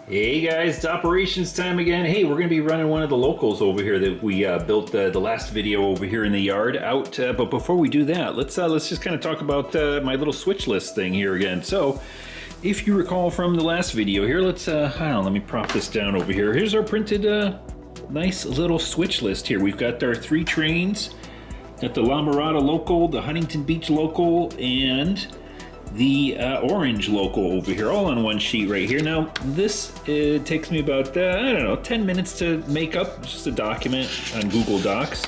Hey guys, it's operations time again. Hey, we're going to be running one of the locals over here that we built the last video over here in the yard out. But before we do that, let's just kind of talk about my little switch list thing here again. So, if you recall from the last video here, let's let me prop this down over here. Here's our printed nice little switch list here. We've got our 3 trains, got the La Mirada local, the Huntington Beach local, and the orange local over here, all on one sheet right here. Now, this takes me about, 10 minutes to make up. It's just a document on Google Docs.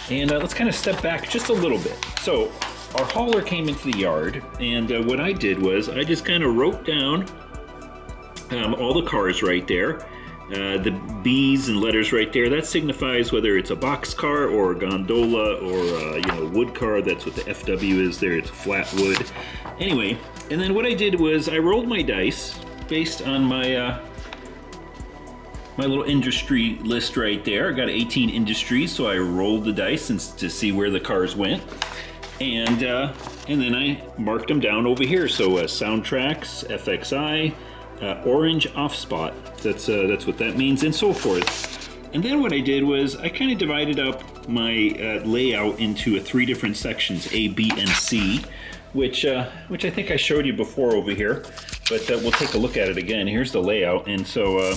And let's kind of step back just a little bit. So, our hauler came into the yard, and what I did was I just kind of wrote down all the cars right there. The B's and letters right there, that signifies whether it's a box car or a gondola or wood car. That's what the FW is there. It's flat wood. Anyway, and then what I did was I rolled my dice based on my my little industry list right there. I got 18 industries, so I rolled the dice to see where the cars went, and then I marked them down over here. So soundtracks, FXI. Orange off spot, that's what that means, and so forth. And then what I did was I kind of divided up my layout into 3 different sections, A, B, and C, which I think I showed you before over here, but we'll take a look at it again. Here's the layout, and so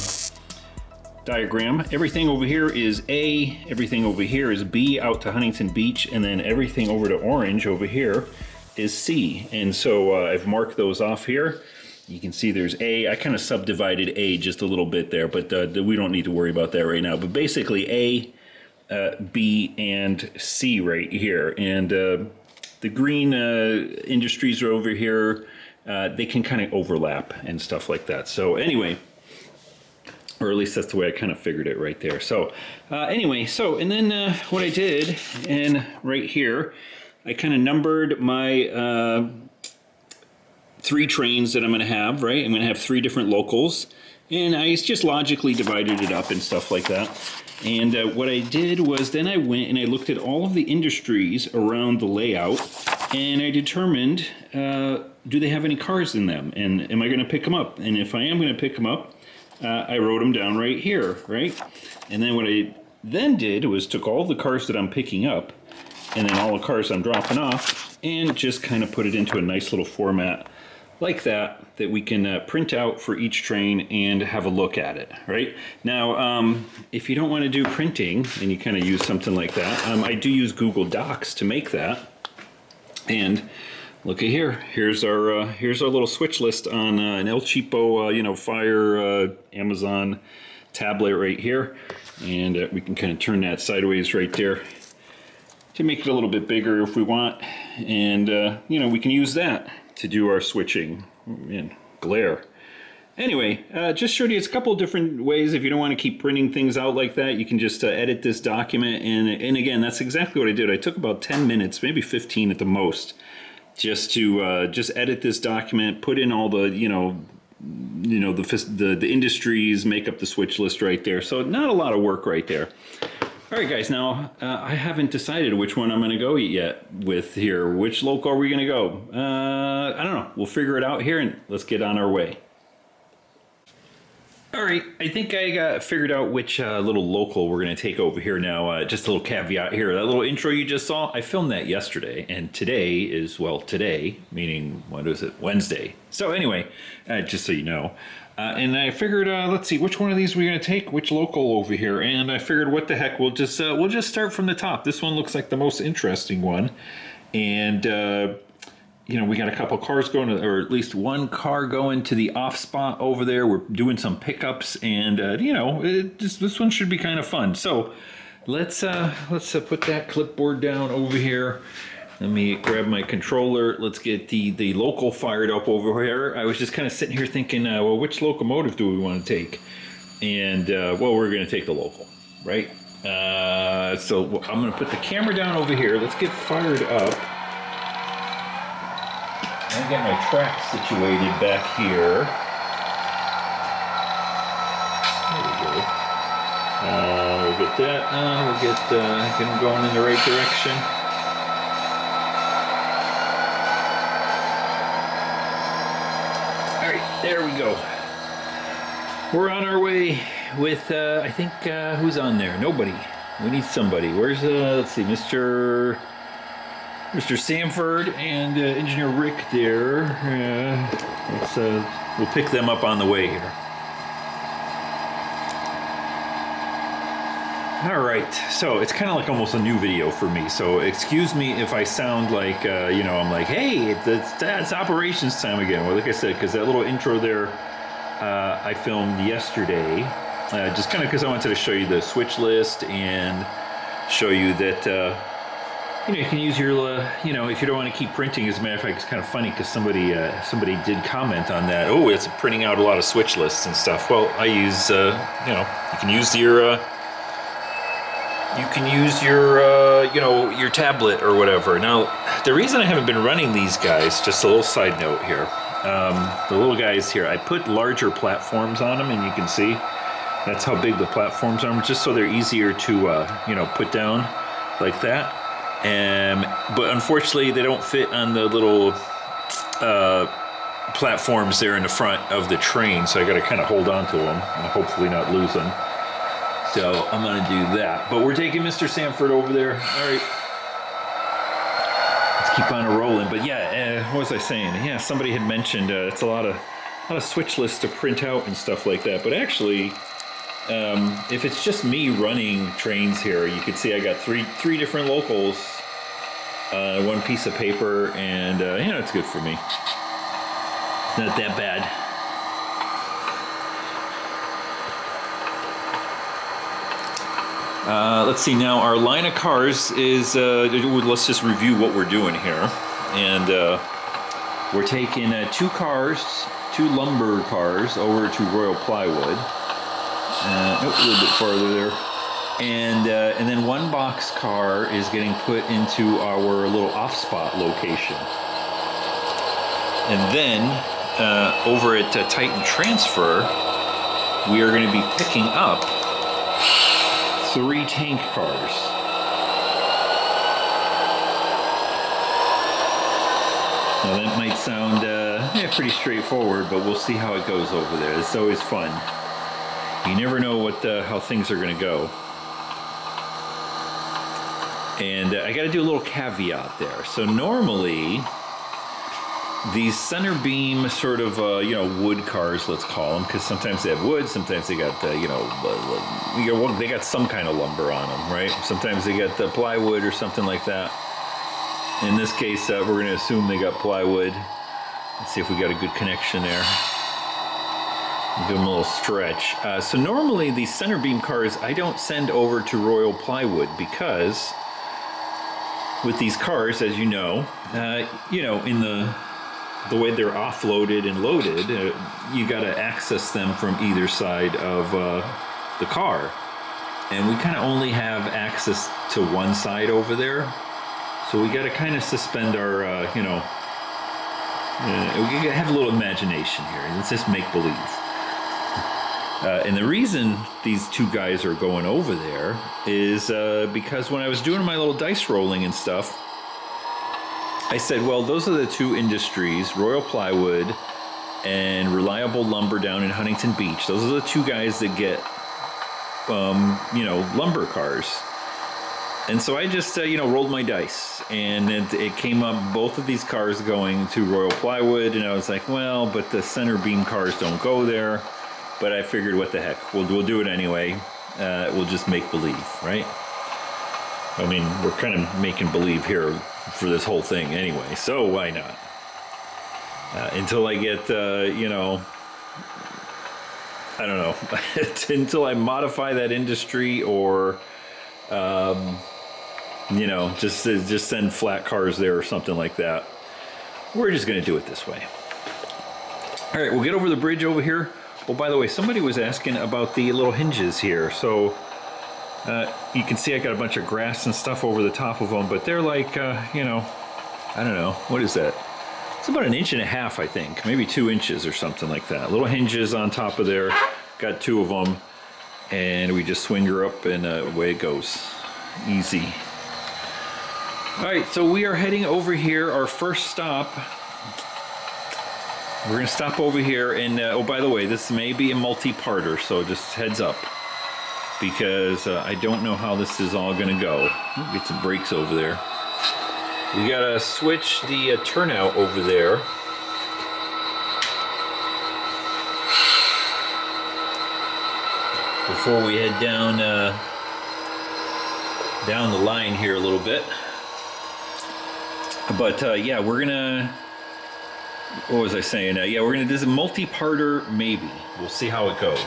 diagram, everything over here is A, everything over here is B out to Huntington Beach, and then everything over to Orange over here is C. And so I've marked those off here. You can see there's A. I kind of subdivided A just a little bit there, but we don't need to worry about that right now. But basically A, B, and C right here. And the green industries are over here. They can kind of overlap and stuff like that. So anyway, or at least that's the way I kind of figured it right there. So anyway, and then what I did, and right here, I kind of numbered my 3 trains that I'm going to have, right? I'm going to have 3 different locals, and I just logically divided it up and stuff like that. And what I did was then I went and I looked at all of the industries around the layout, and I determined, do they have any cars in them? And am I going to pick them up? And if I am going to pick them up, I wrote them down right here, right? And then what I then did was took all the cars that I'm picking up, and then all the cars I'm dropping off, and just kind of put it into a nice little format like that we can print out for each train and have a look at it, right? Now, if you don't want to do printing and you kind of use something like that, I do use Google Docs to make that. And look at here. Here's our little switch list on an El Cheapo, Fire Amazon tablet right here, and we can kind of turn that sideways right there to make it a little bit bigger if we want, and we can use that to do our switching in glare. Anyway, just showed you it's a couple of different ways. If you don't want to keep printing things out like that, you can just edit this document. And again, that's exactly what I did. I took about 10 minutes, maybe 15 at the most, just to just edit this document, put in all the the industries, make up the switch list right there. So not a lot of work right there. All right, guys, now I haven't decided which one I'm going to go yet with here. Which local are we going to go? I don't know. We'll figure it out here, and let's get on our way. All right, I think I got figured out which little local we're going to take over here now. Just a little caveat here. That little intro you just saw, I filmed that yesterday, and today is, well, today, meaning, what is it, Wednesday. So anyway, just so you know. And I figured, let's see, which one of these we're going to take, which local over here. And I figured, what the heck, we'll just start from the top. This one looks like the most interesting one. And, we got a couple cars going, or at least one car going to the off spot over there. We're doing some pickups, and, this one should be kind of fun. So let's put that clipboard down over here. Let me grab my controller. Let's get the local fired up over here. I was just kind of sitting here thinking, well, which locomotive do we want to take? And, we're going to take the local, right? So I'm going to put the camera down over here. Let's get fired up. I get my track situated back here. There we go. We'll get that on. We'll get them going in the right direction. There we go. We're on our way with, I think, who's on there? Nobody. We need somebody. Where's, let's see, Mr. Sanford and Engineer Rick there. We'll pick them up on the way here. All right, so it's kind of like almost a new video for me. So excuse me if I sound like, I'm like, hey, it's operations time again. Well, like I said, because that little intro there, I filmed yesterday, just kind of because I wanted to show you the switch list and show you that, you can use your, if you don't want to keep printing. As a matter of fact, it's kind of funny because somebody did comment on that. Oh, it's printing out a lot of switch lists and stuff. Well, I use, you can use your, your tablet or whatever. Now, the reason I haven't been running these guys, just a little side note here, the little guys here, I put larger platforms on them, and you can see that's how big the platforms are, just so they're easier to, put down like that. But unfortunately, they don't fit on the little platforms there in the front of the train, so I got to kind of hold on to them and hopefully not lose them. So I'm going to do that. But we're taking Mr. Sanford over there. All right. Let's keep on rolling. But yeah, what was I saying? Yeah, somebody had mentioned it's a lot of switch lists to print out and stuff like that. But actually, if it's just me running trains here, you can see I got three different locals, one piece of paper, and it's good for me. Not that bad. Let's see, now our line of cars is, let's just review what we're doing here. And we're taking two lumber cars over to Royal Plywood. A little bit farther there. And then one box car is getting put into our little off-spot location. And then over at Titan Transfer, we are going to be picking up 3 tank cars. Now that might sound pretty straightforward, but we'll see how it goes over there. It's always fun. You never know how things are going to go. And I got to do a little caveat there. So normally, these center beam sort of, wood cars, let's call them, because sometimes they have wood, sometimes they got, they got some kind of lumber on them, right? Sometimes they got the plywood or something like that. In this case, we're going to assume they got plywood. Let's see if we got a good connection there. Give them a little stretch. So normally these center beam cars, I don't send over to Royal Plywood because with these cars, as you know, in the way they're offloaded and loaded, you got to access them from either side of the car. And we kind of only have access to one side over there. So we got to kind of suspend our, we have a little imagination here. Let's just make believe. And the reason these two guys are going over there is because when I was doing my little dice rolling and stuff, I said, well, those are the two industries, Royal Plywood and Reliable Lumber down in Huntington Beach. Those are the two guys that get, lumber cars. And so I just, rolled my dice, and it came up both of these cars going to Royal Plywood, and I was like, well, but the center beam cars don't go there. But I figured, what the heck, we'll do it anyway. We'll just make believe, right? I mean, we're kind of making believe here for this whole thing anyway, so why not? Until I get, I don't know, until I modify that industry or, just send flat cars there or something like that. We're just going to do it this way. All right, we'll get over the bridge over here. Oh, by the way, somebody was asking about the little hinges here. So you can see I got a bunch of grass and stuff over the top of them, but they're like, I don't know. What is that? It's about 1.5 inches, I think. Maybe 2 inches or something like that. Little hinges on top of there. Got 2 of them. And we just swing her up and away it goes. Easy. All right, so we are heading over here. Our first stop We're gonna stop over here and, oh, by the way, this may be a multi-parter, so just heads up. Because I don't know how this is all gonna go. Ooh, get some brakes over there. We gotta switch the turnout over there. Before we head down down the line here a little bit. But yeah, we're gonna, what was I saying? Yeah, we're gonna do this multi-parter maybe. We'll see how it goes.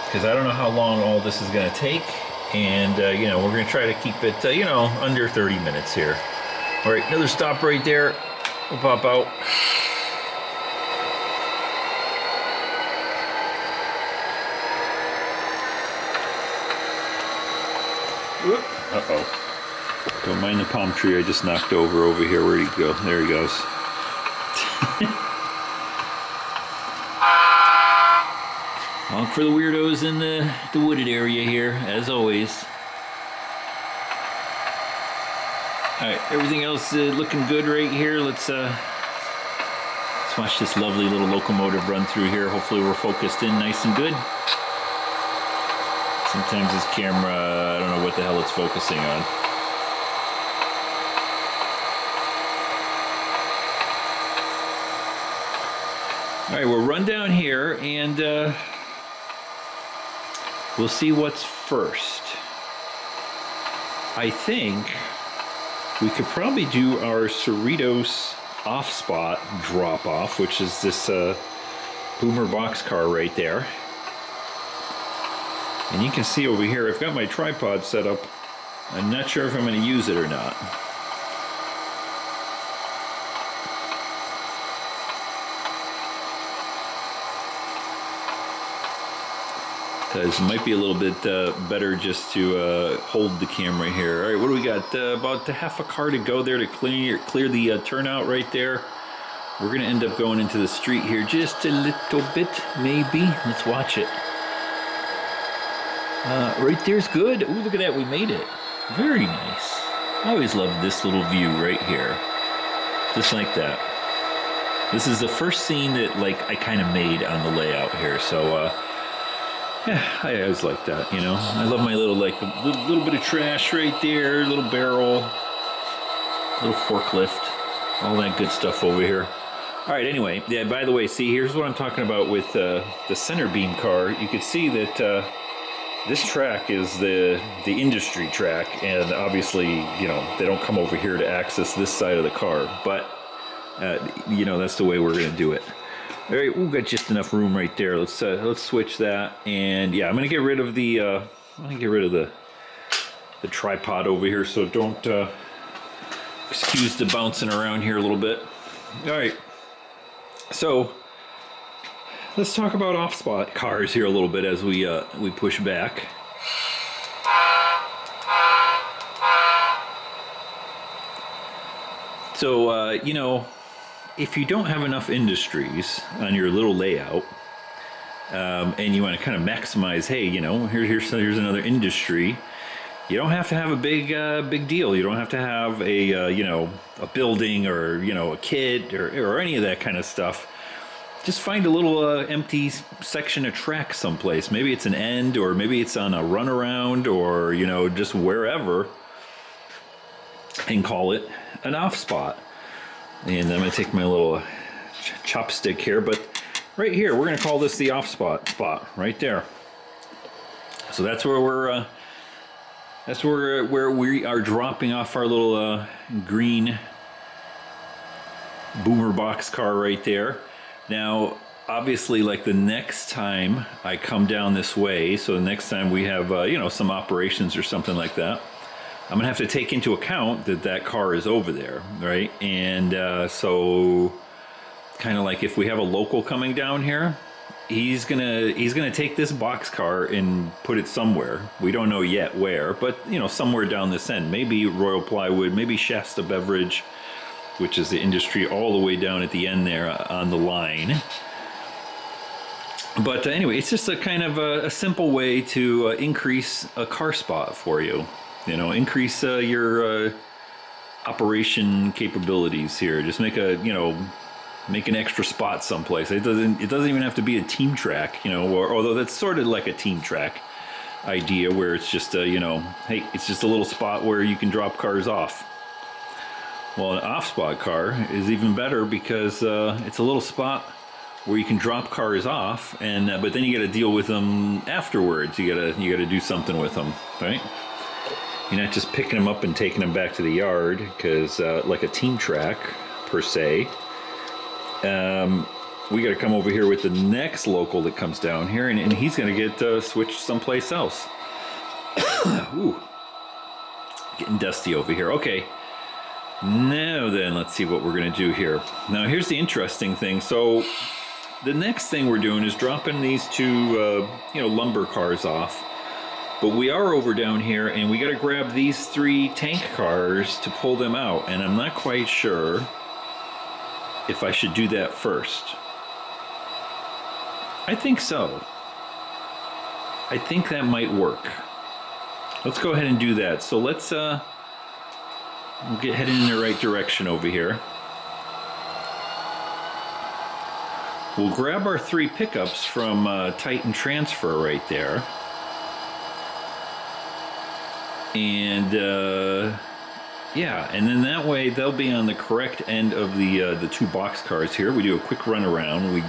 Because I don't know how long all this is gonna take. And you know, we're gonna try to keep it, you know, under 30 minutes here. All right, another stop right there. We'll pop out. Uh-oh. Don't mind the palm tree I just knocked over here. Where'd he go? There he goes. Honk for the weirdos in the wooded area here, as always. Alright, everything else looking good right here. Let's watch this lovely little locomotive run through here. Hopefully we're focused in nice and good. Sometimes this camera, I don't know what the hell it's focusing on. Alright, we'll run down here and we'll see what's first. I think we could probably do our Ceritos off-spot drop-off, which is this boomer boxcar right there. And you can see over here, I've got my tripod set up. I'm not sure if I'm going to use it or not. Because it might be a little bit better just to hold the camera here. All right, what do we got? About half a car to go there to clear the turnout right there. We're going to end up going into the street here just a little bit, maybe. Let's watch it. Right there's good. Ooh, look at that, we made it. Very nice. I always love this little view right here. Just like that. This is the first scene that I kind of made on the layout here, so yeah, I always like that, you know. I love my little little bit of trash right there, little barrel, little forklift, all that good stuff over here. All right, anyway, yeah, by the way, see, here's what I'm talking about with the center beam car. You can see that this track is the industry track, and obviously, you know, they don't come over here to access this side of the car, but, you know, that's the way we're going to do it. All right, we've got just enough room right there. Let's switch that, and yeah, I'm going to get rid of the tripod over here, so don't excuse the bouncing around here a little bit. All right, so let's talk about off-spot cars here a little bit as we push back. So, you know, if you don't have enough industries on your little layout, and you want to kind of maximize, hey, you know, here's another industry. You don't have to have a big deal. You don't have to have a you know, a building or, you know, a kit or any of that kind of stuff. Just find a little empty section of track someplace. Maybe it's an end, or maybe it's on a runaround, or, you know, just wherever, and call it an off spot. And I'm going to take my little chopstick here, but right here we're going to call this the off spot right there. So that's where we're where we are dropping off our little green boomer box car right there. Now, obviously, like the next time I come down this way, so the next time we have, you know, some operations or something like that, I'm gonna have to take into account that that car is over there, right? And so, kind of like if we have a local coming down here, he's gonna take this box car and put it somewhere. We don't know yet where, but, you know, somewhere down this end. Maybe Royal Plywood, maybe Shasta Beverage, which is the industry all the way down at the end there on the line. But anyway, it's just a kind of a simple way to increase a car spot for you. You know, increase your operation capabilities here. Just make a, you know, Make an extra spot someplace. It doesn't even have to be a team track, you know, or although that's sort of like a team track idea where it's just a, you know, hey, it's just a little spot where you can drop cars off. Well, an off-spot car is even better because it's a little spot where you can drop cars off, and but then you got to deal with them afterwards. You gotta do something with them, right? You're not just picking them up and taking them back to the yard because, like a team track per se. We got to come over here with the next local that comes down here, and he's going to get switched someplace else. Ooh, getting dusty over here. Okay, now then, let's see what we're going to do here. Now, here's the interesting thing. So, the next thing we're doing is dropping these two, lumber cars off. But we are over down here, and we got to grab these 3 tank cars to pull them out, and I'm not quite sure if I should do that first. I think so. I think that might work. Let's go ahead and do that. So let's we'll get headed in the right direction over here. We'll grab our 3 pickups from Titan Transfer right there. And yeah, and then that way they'll be on the correct end of the 2 box cars here. We do a quick run around. We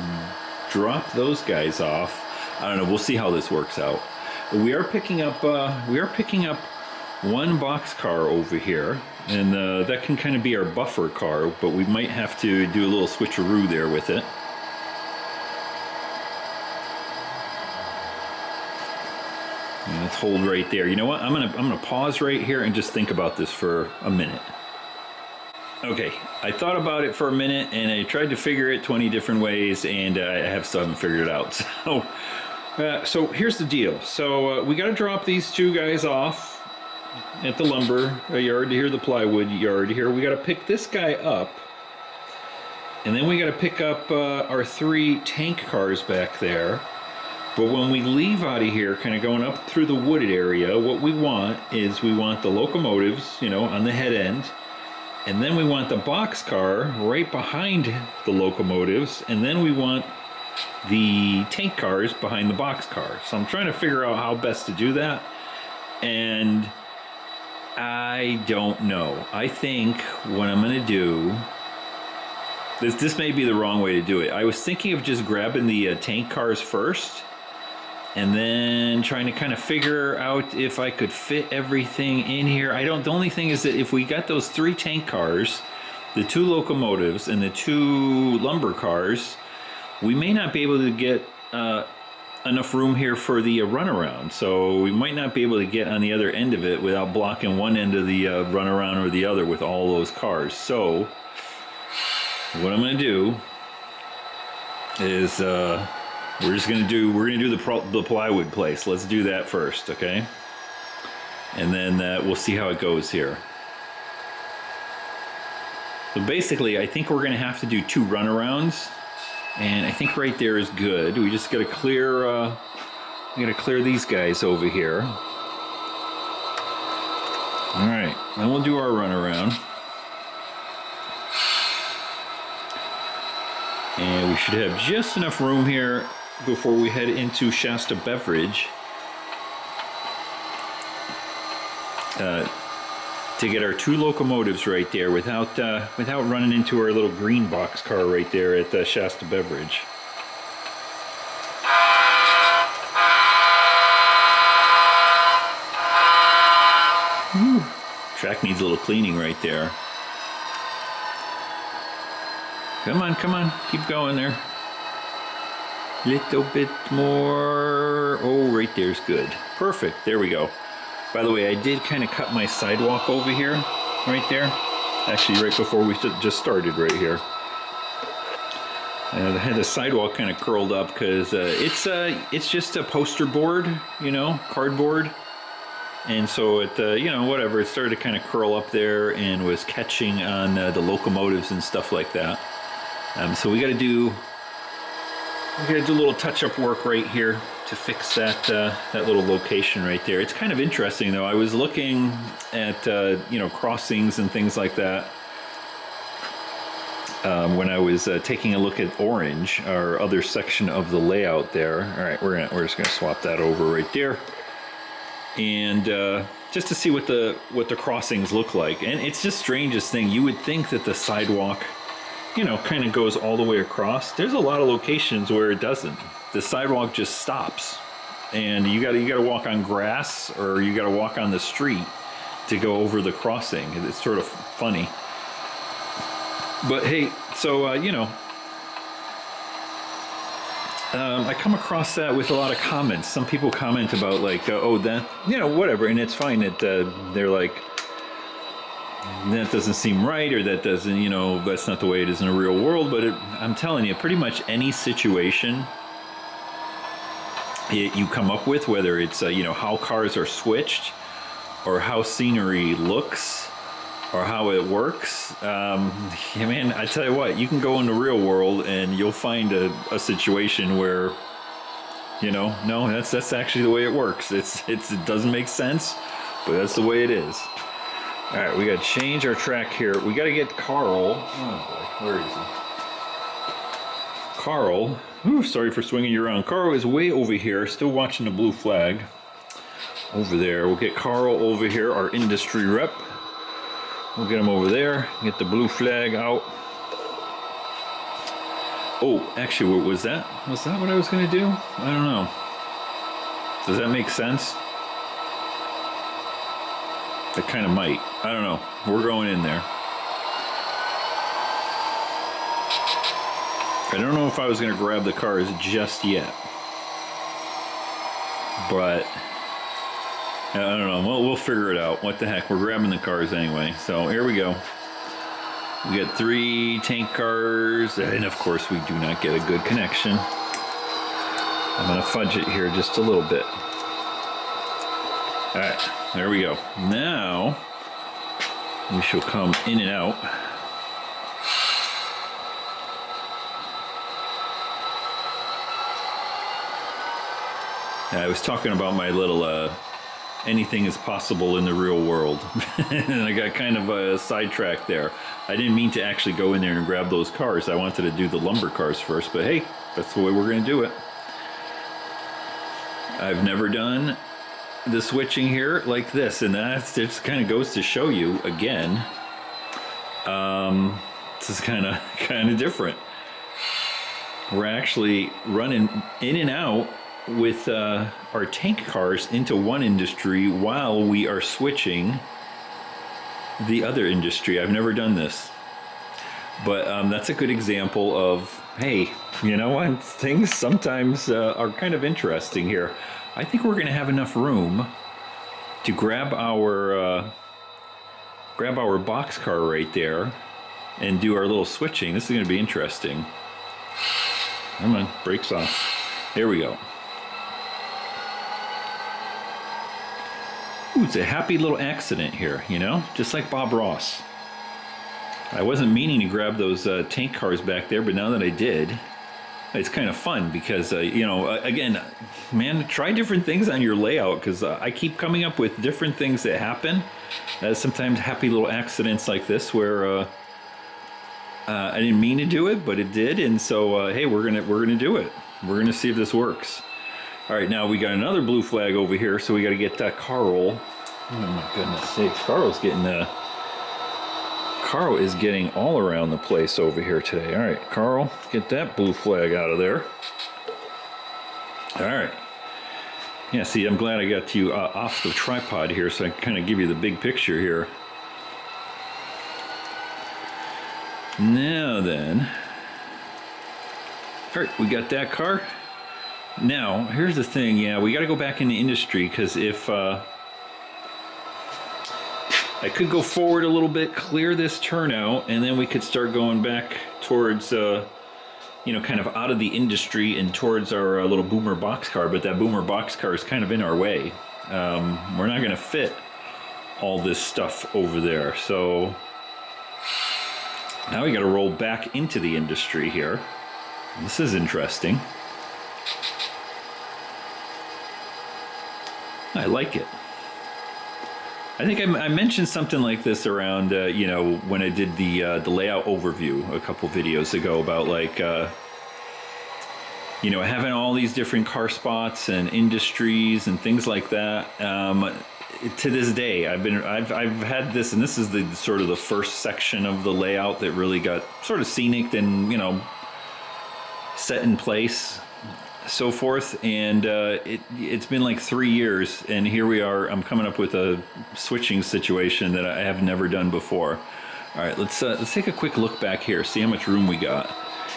drop those guys off. I don't know. We'll see how this works out. We are picking up 1 box car over here, and that can kind of be our buffer car. But we might have to do a little switcheroo there with it. And let's hold right there. You know what? I'm gonna pause right here and just think about this for a minute. Okay, I thought about it for a minute and I tried to figure it 20 different ways, and I still haven't figured it out. So here's the deal. So we got to drop these 2 guys off at the lumber yard here, the plywood yard here. We got to pick this guy up, and then we got to pick up our 3 tank cars back there. But when we leave out of here, kind of going up through the wooded area, what we want is we want the locomotives, you know, on the head end. And then we want the box car right behind the locomotives. And then we want the tank cars behind the box car. So I'm trying to figure out how best to do that. And I don't know. I think what I'm going to do... This may be the wrong way to do it. I was thinking of just grabbing the tank cars first, and then trying to kind of figure out if I could fit everything in here. The only thing is that if we got those 3 tank cars, the 2 locomotives, and the 2 lumber cars, we may not be able to get enough room here for the runaround. So we might not be able to get on the other end of it without blocking one end of the runaround or the other with all those cars. So what I'm going to do is we're going to do the plywood place. Let's do that first, okay? And then we'll see how it goes here. So basically, I think we're going to have to do 2 runarounds, and I think right there is good. We just got to clear. We got to clear these guys over here. All right, then we'll do our runaround. And we should have just enough room here before we head into Shasta Beverage to get our 2 locomotives right there without running into our little green box car right there at Shasta Beverage. Whew. Track needs a little cleaning right there. Come on, keep going there. Little bit more. Oh, right there's good. Perfect, there we go. By the way, I did kind of cut my sidewalk over here, right there. Actually, right before we just started right here. I had the sidewalk kind of curled up because it's just a poster board, you know, cardboard. And so it, whatever, it started to kind of curl up there and was catching on the locomotives and stuff like that. So we got to do a little touch-up work right here to fix that little location right there. It's kind of interesting though. I was looking at crossings and things like that, when I was taking a look at Orange, our other section of the layout there. All right, we're just gonna swap that over right there, and just to see what the crossings look like. And it's just strangest thing. You would think that the sidewalk, you know, kind of goes all the way across. There's a lot of locations where it doesn't. The sidewalk just stops, and you gotta walk on grass, or you gotta walk on the street to go over the crossing. It's sort of funny. But hey, so, you know, I come across that with a lot of comments. Some people comment about like, oh, that, you know, whatever. And it's fine that they're like, that doesn't seem right, or that doesn't, you know, that's not the way it is in the real world. But I'm telling you, pretty much any situation you come up with, whether it's, you know, how cars are switched, or how scenery looks, or how it works, yeah, man, I tell you what, you can go in the real world and you'll find a situation where, you know, no, that's actually the way it works. It doesn't make sense, but that's the way it is. All right, we got to change our track here. We got to get Carl. Oh boy, where is he? Carl. Ooh, sorry for swinging you around. Carl is way over here, still watching the blue flag. Over there. We'll get Carl over here, our industry rep. We'll get him over there, get the blue flag out. Oh, actually, what was that? Was that what I was going to do? I don't know. Does that make sense? It kind of might. I don't know. We're going in there. I don't know if I was going to grab the cars just yet. But I don't know. We'll figure it out. What the heck? We're grabbing the cars anyway. So here we go. We got 3 tank cars, and of course we do not get a good connection. I'm going to fudge it here just a little bit. All right, there we go. Now we shall come in and out. I was talking about my little anything is possible in the real world. And I got kind of sidetracked there. I didn't mean to actually go in there and grab those cars. I wanted to do the lumber cars first, but hey, that's the way we're going to do it. I've never done the switching here like this, and that just kind of goes to show you again. This is kind of different. We're actually running in and out with our tank cars into one industry while we are switching the other industry. I've never done this, but that's a good example of, hey, you know what, things sometimes are kind of interesting here. I think we're going to have enough room to grab our boxcar right there and do our little switching. This is going to be interesting. Come on, brakes off. There we go. Ooh, it's a happy little accident here, you know, just like Bob Ross. I wasn't meaning to grab those tank cars back there, but now that I did, it's kind of fun because, you know, again, man, try different things on your layout, because I keep coming up with different things that happen. Sometimes happy little accidents like this where I didn't mean to do it, but it did, and so hey, we're gonna do it. We're gonna see if this works. All right, now we got another blue flag over here, so we got to get that Carl. Oh my goodness sakes, Carl is getting all around the place over here today. All right, Carl, get that blue flag out of there. All right. Yeah, see, I'm glad I got you off the tripod here, so I can kind of give you the big picture here. Now then, all right, we got that car. Now, here's the thing, yeah, we got to go back in the industry, because if I could go forward a little bit, clear this turnout, and then we could start going back towards, you know, kind of out of the industry and towards our little boomer boxcar, but that boomer boxcar is kind of in our way. We're not going to fit all this stuff over there, so now we got to roll back into the industry here. This is interesting. I like it. I think I mentioned something like this around, you know, when I did the layout overview a couple videos ago about like, you know, having all these different car spots and industries and things like that. To this day, I've had this, and this is the sort of the first section of the layout that really got sort of scenic and, you know, set in place, so forth. And it's been like 3 years, and here we are. I'm coming up with a switching situation that I have never done before. All right, let's take a quick look back here, see how much room we got.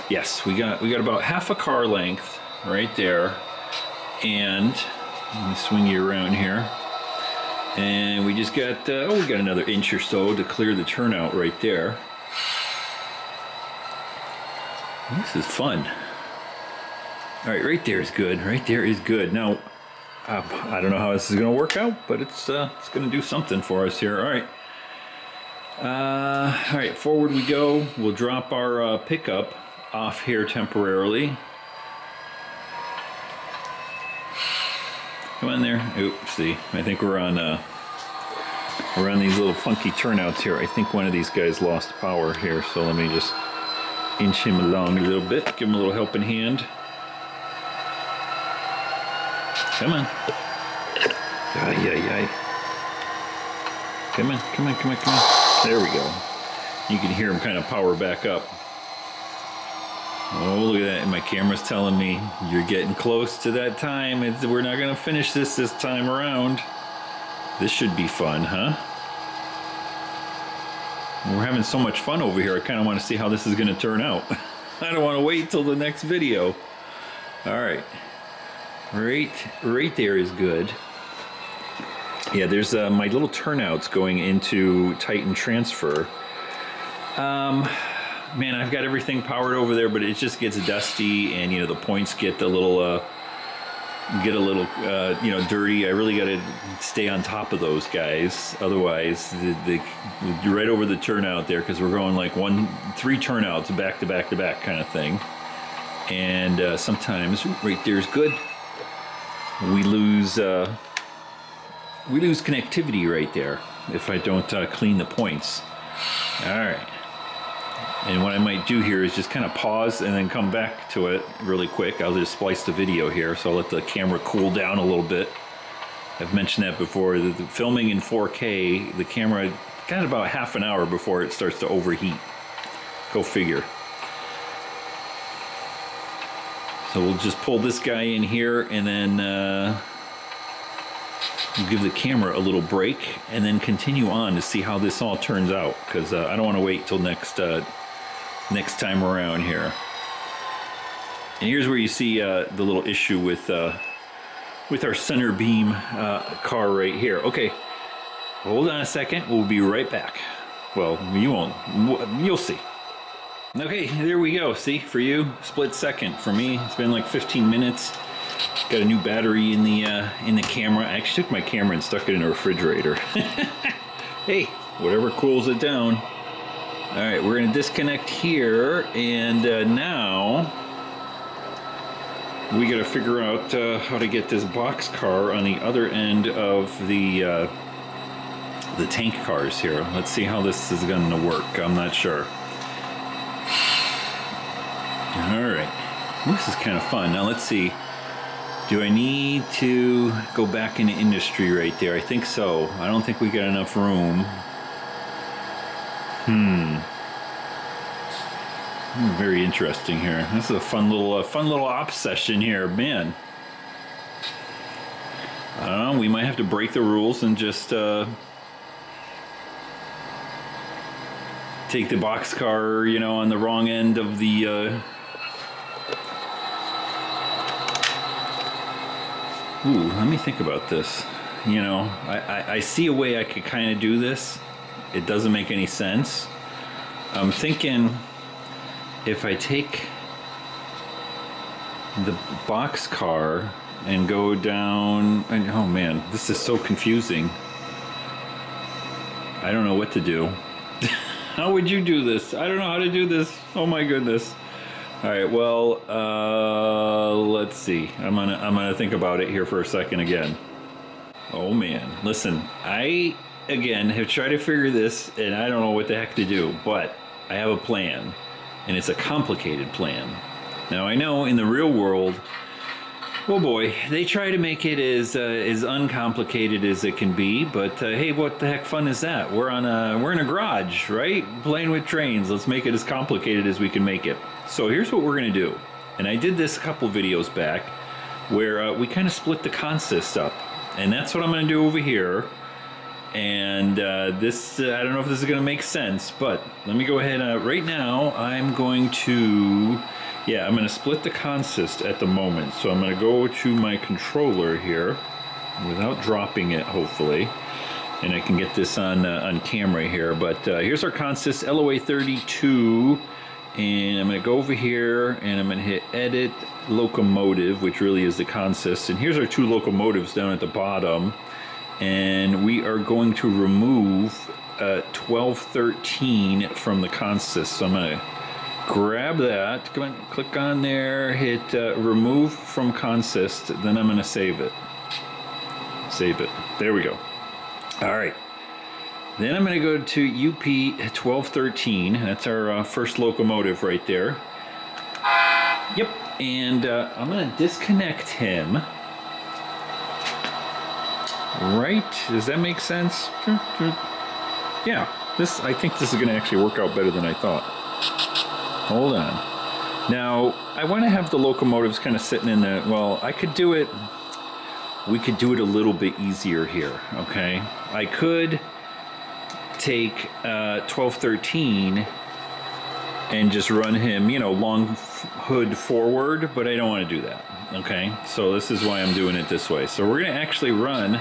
Yes, we got about half a car length right there, and let me swing you around here. And we just got, we got another inch or so to clear the turnout right there. This is fun. All right, right there is good. Right there is good. Now, I don't know how this is going to work out, but it's going to do something for us here. All right. All right, forward we go. We'll drop our pickup off here temporarily. Come on there. Oopsie. I think we're on these little funky turnouts here. I think one of these guys lost power here, so let me just inch him along a little bit. Give him a little helping hand. Come on. Ay, ay, ay. Come on, come on, come on, come on. There we go. You can hear him kind of power back up. Oh, look at that. My camera's telling me you're getting close to that time. We're not going to finish this time around. This should be fun, huh? We're having so much fun over here. I kind of want to see how this is going to turn out. I don't want to wait till the next video. All right. Right there is good. Yeah, there's my little turnouts going into Titan Transfer. Man, I've got everything powered over there, but it just gets dusty, and you know the points get a little, you know, dirty. I really got to stay on top of those guys, otherwise, you're right over the turnout there, because we're going like 3 turnouts back to back to back kind of thing, and sometimes right there's good. We lose connectivity right there if I don't clean the points. All right. And what I might do here is just kind of pause and then come back to it really quick. I'll just splice the video here, so I'll let the camera cool down a little bit. I've mentioned that before. The filming in 4K, the camera got about half an hour before it starts to overheat. Go figure. So we'll just pull this guy in here, and then we'll give the camera a little break, and then continue on to see how this all turns out, because I don't want to wait till next time around here. And here's where you see the little issue with our center beam car right here. Okay, hold on a second. We'll be right back. Well, you won't. You'll see. Okay, there we go. See, for you, split second. For me, it's been like 15 minutes. Got a new battery in the camera. I actually took my camera and stuck it in a refrigerator. Hey, whatever cools it down. All right, we're gonna disconnect here, and now we gotta figure out how to get this box car on the other end of the tank cars here. Let's see how this is gonna work. I'm not sure. All right, this is kind of fun. Now let's see. Do I need to go back into industry right there? I think so. I don't think we got enough room. Very interesting here. This is a fun little op session here, man. I don't know. We might have to break the rules and just take the boxcar, you know, on the wrong end of the. Ooh, let me think about this. You know, I see a way I could kind of do this. It doesn't make any sense. I'm thinking if I take the boxcar and go down, and oh man, this is so confusing. I don't know what to do. How would you do this? I don't know how to do this. Oh my goodness. All right, well, let's see. I'm gonna think about it here for a second again. Oh man, listen, I again, have tried to figure this, and I don't know what the heck to do, but I have a plan, and it's a complicated plan. Now, I know in the real world, oh boy, they try to make it as uncomplicated as it can be, but hey, what the heck fun is that? We're in a garage, right? Playing with trains. Let's make it as complicated as we can make it. So here's what we're gonna do, and I did this a couple videos back, where we kind of split the consist up, and that's what I'm gonna do over here. And this, I don't know if this is gonna make sense, but let me go ahead. Right now, I'm going to. Yeah, I'm going to split the consist at the moment. So I'm going to go to my controller here without dropping it, hopefully. And I can get this on camera here. But here's our consist, LOA 32. And I'm going to go over here and I'm going to hit edit locomotive, which really is the consist. And here's our two locomotives down at the bottom. And we are going to remove 1213 from the consist. So I'm going to grab that, come on, click on there, hit remove from consist, then I'm going to save it. Save it. There we go. All right. Then I'm going to go to UP 1213. That's our first locomotive right there. Yep. And I'm going to disconnect him. Right? Does that make sense? Yeah. I think this is going to actually work out better than I thought. Hold on. Now, I want to have the locomotives kind of sitting in the, well, I could do it, we could do it a little bit easier here, okay? I could take 1213 and just run him, you know, long hood forward, but I don't want to do that, okay? So this is why I'm doing it this way. So we're going to actually run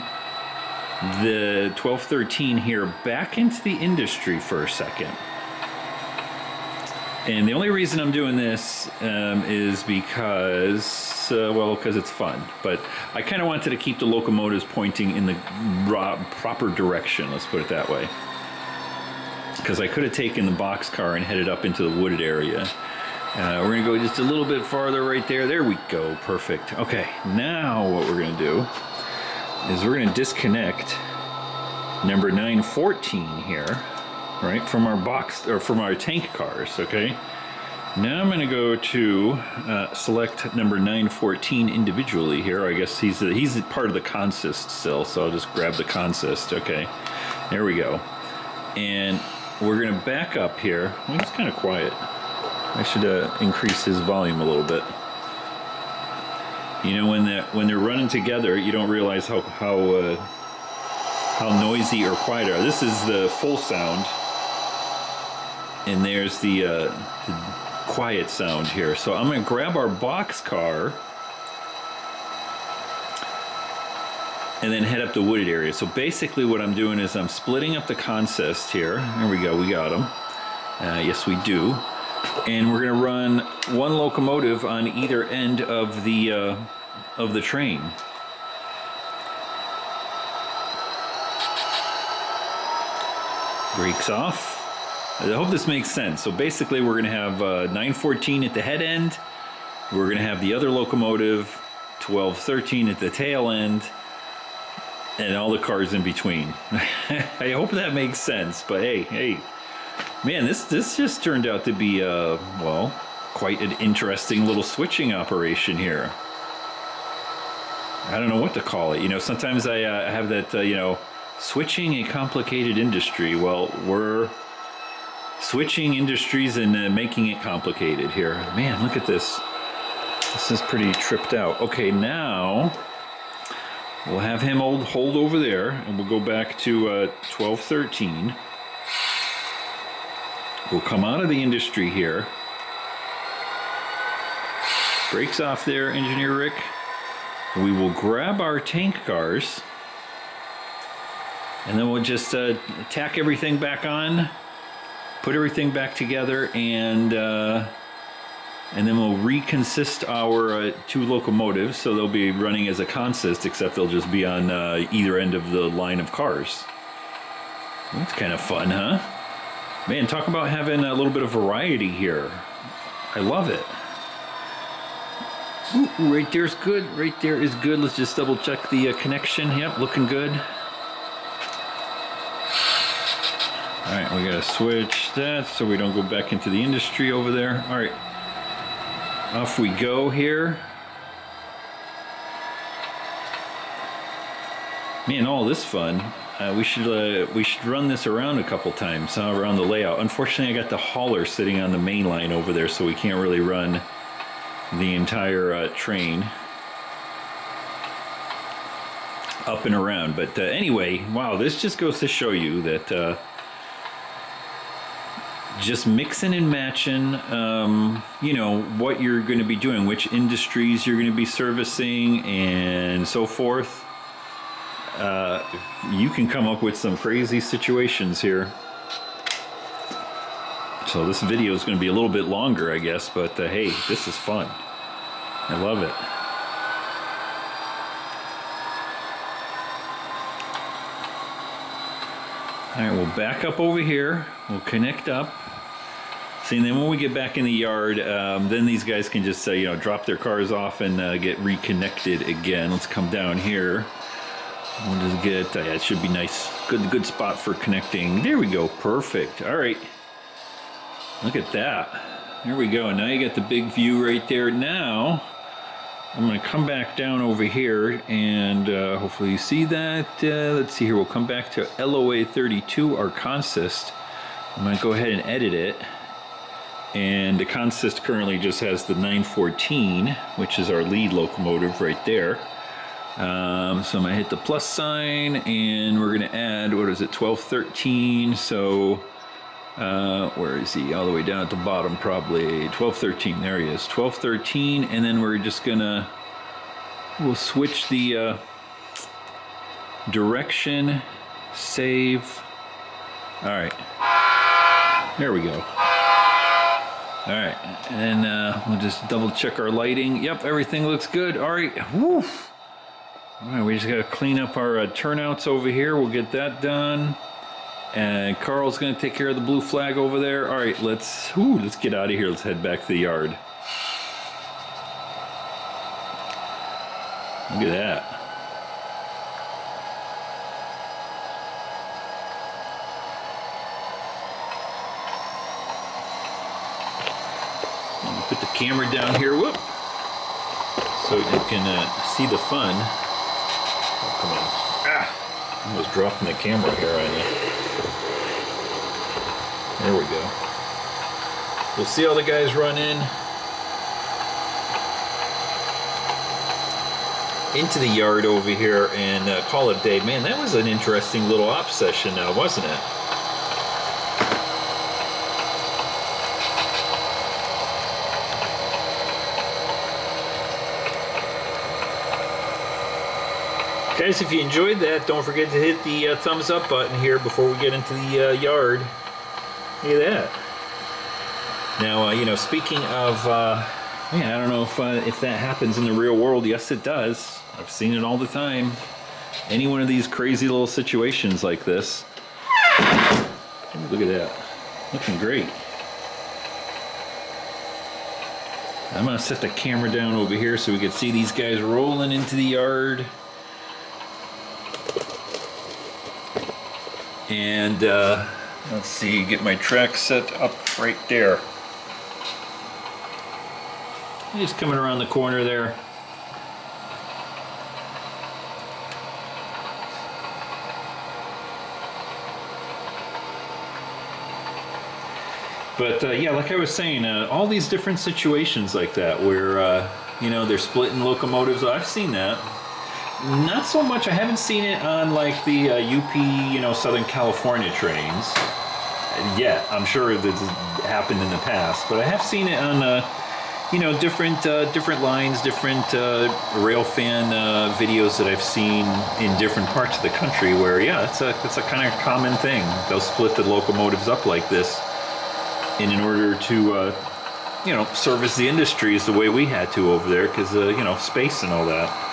the 1213 here back into the industry for a second. And the only reason I'm doing this is because, well, because it's fun. But I kind of wanted to keep the locomotives pointing in the proper direction, let's put it that way. Because I could have taken the boxcar and headed up into the wooded area. We're going to go just a little bit farther right there. There we go. Perfect. Okay, now what we're going to do is we're going to disconnect number 914 here. Right, from our box, or from our tank cars, okay? Now I'm going to go to select number 914 individually here. I guess he's part of the consist still, so I'll just grab the consist, okay? There we go. And we're going to back up here. Well, it's kind of quiet. I should increase his volume a little bit. You know, when they're running together, you don't realize how noisy or quiet they are. This is the full sound. And there's the quiet sound here. So I'm going to grab our boxcar and then head up the wooded area. So basically what I'm doing is I'm splitting up the consist here. There we go, we got them. Yes, we do. And we're going to run one locomotive on either end of the train. Brakes off. I hope this makes sense. So basically we're going to have 914 at the head end. We're going to have the other locomotive, 1213 at the tail end, and all the cars in between. I hope that makes sense. But hey, man, this just turned out to be, well, quite an interesting little switching operation here. I don't know what to call it. You know, sometimes I have that, you know, switching a complicated industry. Well, we're switching industries and making it complicated here. Man, look at this. This is pretty tripped out. Okay, now we'll have him hold over there, and we'll go back to 1213. We'll come out of the industry here. Brakes off there, Engineer Rick. We will grab our tank cars, and then we'll just tack everything back on, put everything back together, and then we'll reconsist our two locomotives, so they'll be running as a consist, except they'll just be on either end of the line of cars. That's kind of fun, huh? Man, talk about having a little bit of variety here. I love it. Ooh, right there's good. Right there is good. Let's just double check the connection. Yep, looking good. All right, we gotta switch that so we don't go back into the industry over there. All right, off we go here. Man, all this fun. We should run this around a couple times around the layout. Unfortunately, I got the hauler sitting on the main line over there, so we can't really run the entire train up and around. But anyway, wow, this just goes to show you that just mixing and matching, you know, what you're going to be doing, which industries you're going to be servicing, and so forth. You can come up with some crazy situations here. So this video is going to be a little bit longer, I guess, but hey, this is fun. I love it. All right, we'll back up over here. We'll connect up. See, and then when we get back in the yard, then these guys can just you know, drop their cars off and get reconnected again. Let's come down here. We'll just get, yeah, it should be nice. Good spot for connecting. There we go, perfect. All right, look at that. There we go, now you got the big view right there. Now, I'm gonna come back down over here and hopefully you see that. Let's see here, we'll come back to LOA 32, our consist. I'm gonna go ahead and edit it. And the consist currently just has the 914, which is our lead locomotive right there. So I'm gonna hit the plus sign and we're gonna add, what is it, 1213. So where is he? All the way down at the bottom, probably 1213. There he is, 1213. And then we're just gonna, we'll switch the direction, save. All right, there we go. All right, and we'll just double check our lighting. Yep, everything looks good. All right, woo. All right, we just gotta clean up our turnouts over here. We'll get that done. And Carl's gonna take care of the blue flag over there. All right, let's get out of here. Let's head back to the yard. Look at that. Put the camera down here, whoop, so you can see the fun. Oh, come on. Ah! I was dropping the camera here on you. There we go. We'll see all the guys run into the yard over here and call it a day. Man, that was an interesting little op session now, wasn't it? Guys, if you enjoyed that, don't forget to hit the thumbs up button here before we get into the yard. Look at that. Now, you know, speaking of, man, I don't know if that happens in the real world. Yes, it does. I've seen it all the time. Any one of these crazy little situations like this. Look at that. Looking great. I'm going to set the camera down over here so we can see these guys rolling into the yard. And let's see, get my track set up right there. Just coming around the corner there. But yeah, like I was saying, all these different situations like that where, you know, they're splitting locomotives. I've seen that. Not so much. I haven't seen it on like the UP, you know, Southern California trains yet. I'm sure this has happened in the past, but I have seen it on, you know, different lines, different rail fan videos that I've seen in different parts of the country. Where yeah, it's a kind of common thing. They'll split the locomotives up like this, in order to, you know, service the industries the way we had to over there, because you know, space and all that.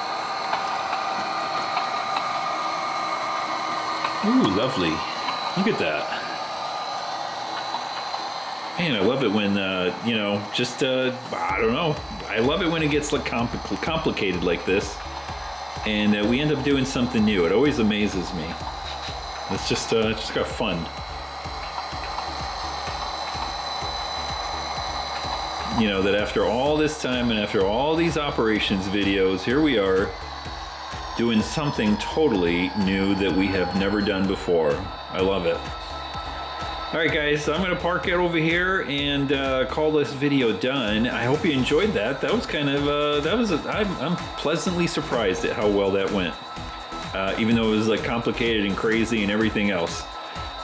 Ooh, lovely. Look at that. Man, I love it when, you know, just, I don't know. I love it when it gets like complicated like this. And we end up doing something new. It always amazes me. It's just got fun. you know, that after all this time and after all these operations videos, here we are doing something totally new that we have never done before. I love it. All right, guys, so I'm gonna park it over here and call this video done. I hope you enjoyed that. That was kind of, I'm pleasantly surprised at how well that went. Even though it was like complicated and crazy and everything else.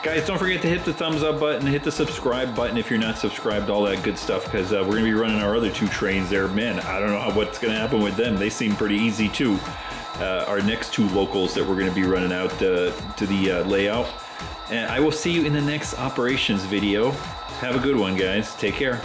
Guys, don't forget to hit the thumbs up button, hit the subscribe button if you're not subscribed, all that good stuff, because we're gonna be running our other 2 trains there. Man, I don't know what's gonna happen with them. They seem pretty easy too. Our next 2 locals that we're gonna be running out to the layout. And I will see you in the next operations video. Have a good one, guys. Take care.